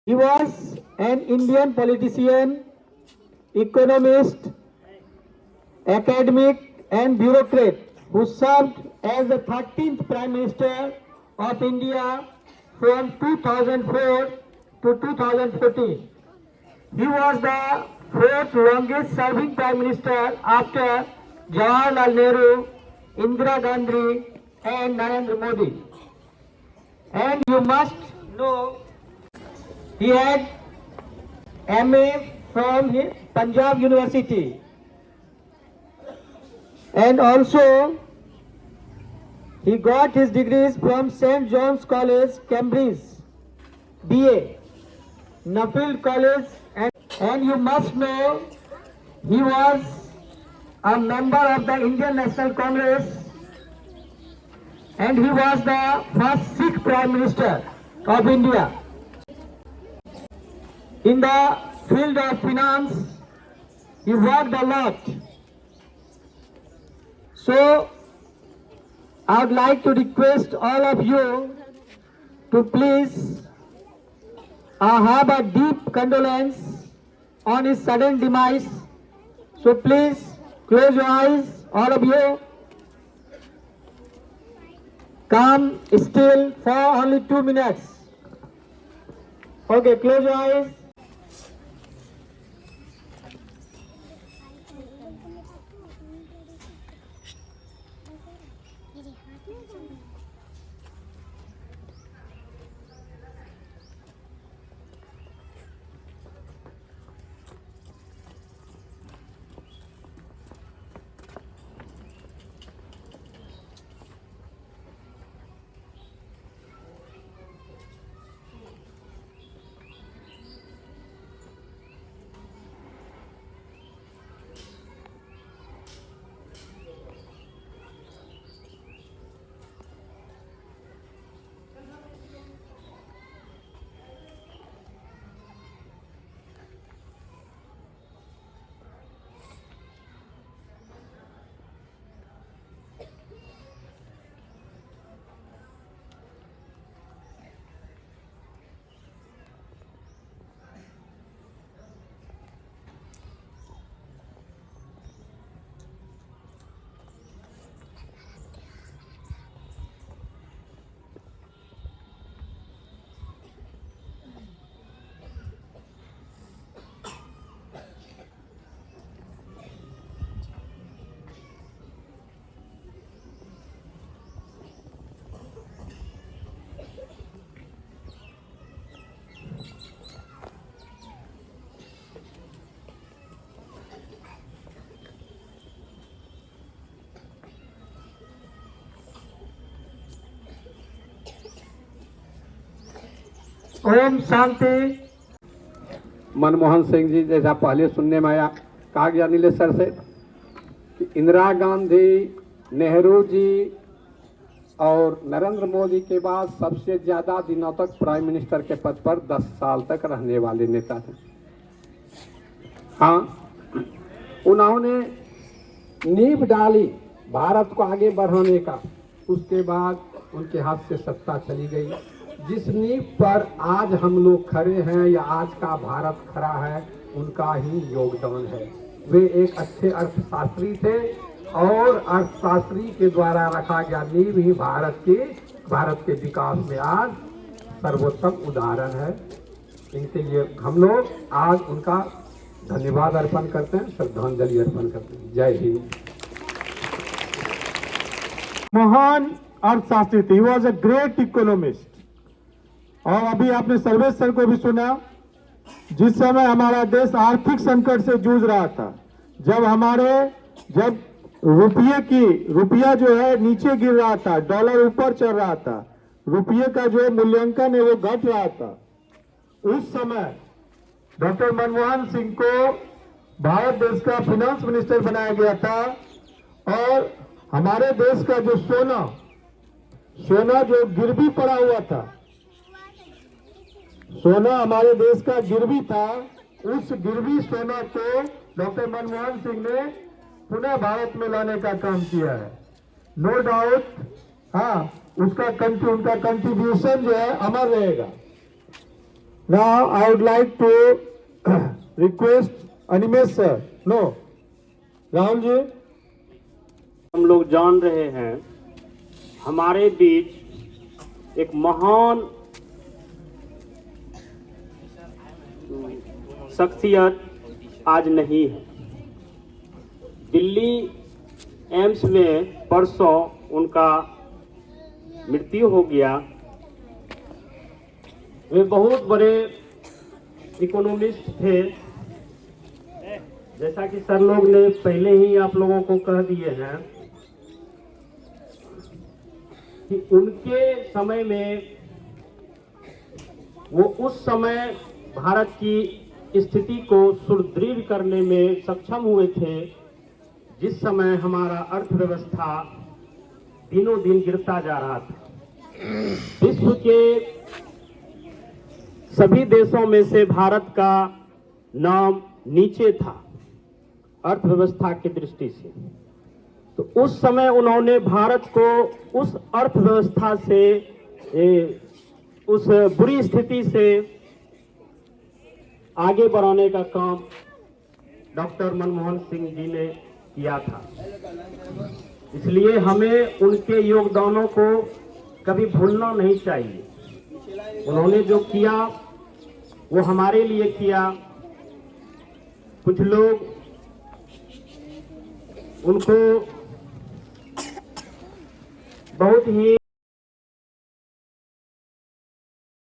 He was an Indian politician, economist, academic and bureaucrat who served as the 13th Prime Minister of India from 2004 to 2014. He was the fourth longest serving Prime Minister after Jawaharlal Nehru, Indira Gandhi and Narendra Modi. And you must know he had MA from Punjab University and also he got his degrees from St. John's College, Cambridge, BA, Nuffield College, and you must know he was a member of the Indian National Congress and he was the first Sikh Prime Minister of India. In the field of finance, he worked a lot. So, I would like to request all of you to please have a deep condolence on his sudden demise. So please close your eyes, all of you. Calm still for only 2 minutes. Okay, close your eyes. Om Shanti. Manmohan Singh ji, जैसा पहले सुनने में आया, कहा गया Nilesh sir से कि इंदिरा गांधी, नेहरू जी और नरेंद्र मोदी के बाद सबसे ज़्यादा दिनों तक प्राइम मिनिस्टर के पद पर 10 साल तक रहने वाले नेता थे। हाँ, उन्होंने नींव डाली भारत को आगे बढ़ाने का, उसके बाद उनके हाथ से सत्ता चली गई। जिस नींव पर आज हम लोग खड़े हैं या आज का भारत खड़ा है, उनका ही योगदान है। वे एक अच्छे अर्थशास्त्री थे और अर्थशास्त्री के द्वारा रखा गया नींव ही भारत के विकास में आज सर्वोत्तम उदाहरण है। इनके लिए हम लोग आज उनका धन्यवाद अर्पण करते हैं, श्रद्धांजलि अर्पण करते हैं। जय हिंद। महान अर्थशास्त्री थे, he was a great economist. और अभी आपने सर्वेश सर को भी सुना, जिस समय हमारा देश आर्थिक संकट से जूझ रहा था, जब रुपया जो है नीचे गिर रहा था, डॉलर ऊपर चल रहा था, रुपये का जो मूल्यांकन है वो घट रहा था, उस समय डॉक्टर मनमोहन सिंह को भारत देश का फाइनेंस मिनिस्टर बनाया गया था। और हमारे देश का जो सोना जो गिरवी पड़ा हुआ था, सोना हमारे देश का गिरवी था, उस गिरवी सोना को डॉक्टर मनमोहन सिंह ने पुनः भारत में लाने का काम किया है। नो डाउट, हाँ, उनका कंट्रीब्यूशन जो है अमर रहेगा। Now I would like to request Animesh sir. No. Rahul ji. हम लोग जान रहे हैं हमारे बीच एक महान शख्सियत आज नहीं है। दिल्ली एम्स में परसों उनका मृत्यु हो गया। वे बहुत बड़े इकोनॉमिस्ट थे, जैसा कि सर लोग ने पहले ही आप लोगों को कह दिए हैं कि उनके समय में वो उस समय भारत की स्थिति को सुदृढ़ करने में सक्षम हुए थे, जिस समय हमारा अर्थव्यवस्था दिनों दिन गिरता जा रहा था। विश्व के सभी देशों में से भारत का नाम नीचे था अर्थव्यवस्था की दृष्टि से। तो उस समय उन्होंने भारत को उस अर्थव्यवस्था से, उस बुरी स्थिति से आगे बढ़ाने का काम डॉक्टर मनमोहन सिंह जी ने किया था। इसलिए हमें उनके योगदानों को कभी भूलना नहीं चाहिए। उन्होंने जो किया वो हमारे लिए किया। कुछ लोग उनको बहुत ही